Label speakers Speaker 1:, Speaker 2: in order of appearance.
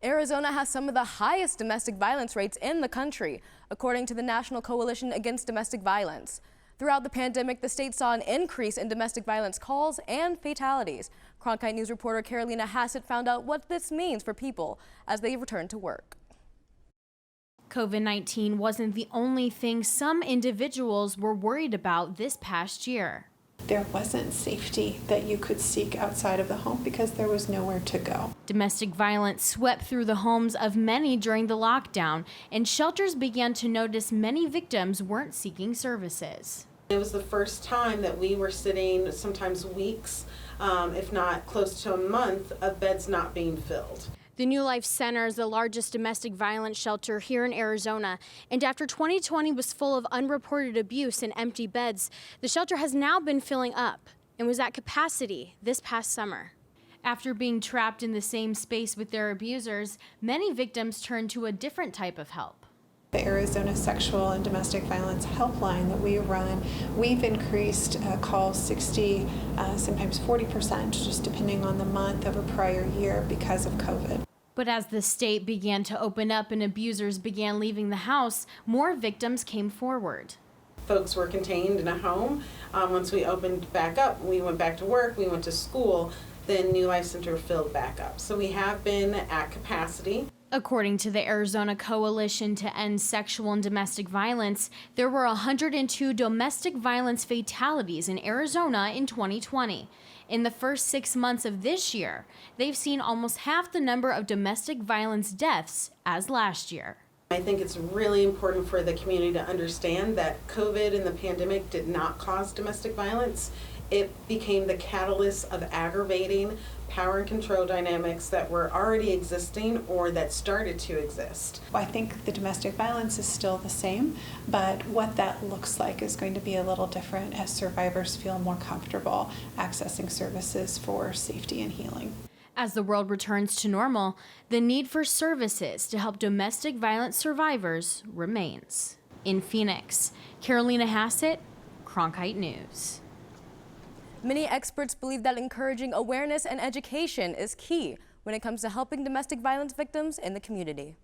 Speaker 1: Arizona has some of the highest domestic violence rates in the country, according to the National Coalition Against Domestic Violence. Throughout the pandemic, the state saw an increase in domestic violence calls and fatalities. Cronkite News reporter Caroleina Hassett found out what this means for people as they return to work.
Speaker 2: COVID-19 wasn't the only thing some individuals were worried about this past year.
Speaker 3: There wasn't safety that you could seek outside of the home because there was nowhere to go.
Speaker 2: Domestic violence swept through the homes of many during the lockdown, and shelters began to notice many victims weren't seeking services.
Speaker 4: It was the first time that we were sitting sometimes weeks, if not close to a month, of beds not being filled.
Speaker 2: The New Life Center is the largest domestic violence shelter here in Arizona, and after 2020 was full of unreported abuse and empty beds, the shelter has now been filling up and was at capacity this past summer. After being trapped in the same space with their abusers, many victims turned to a different type of help.
Speaker 3: The Arizona Sexual and Domestic Violence Helpline that we run, we've increased calls 60, sometimes 40%, just depending on the month of a prior year because of COVID.
Speaker 2: But as the state began to open up and abusers began leaving the house, more victims came forward.
Speaker 4: Folks were contained in a home. Once we opened back up, we went back to work, we went to school, then New Life Center filled back up. So we have been at capacity.
Speaker 2: According to the Arizona Coalition to End Sexual and Domestic Violence, there were 102 domestic violence fatalities in Arizona in 2020. In the first 6 months of this year, they've seen almost half the number of domestic violence deaths as last year.
Speaker 4: I think it's really important for the community to understand that COVID and the pandemic did not cause domestic violence. It became the catalyst of aggravating power and control dynamics that were already existing or that started to exist.
Speaker 3: I think the domestic violence is still the same, but what that looks like is going to be a little different as survivors feel more comfortable accessing services for safety and healing.
Speaker 2: As the world returns to normal, the need for services to help domestic violence survivors remains. In Phoenix, Caroleina Hassett, Cronkite News.
Speaker 1: Many experts believe that encouraging awareness and education is key when it comes to helping domestic violence victims in the community.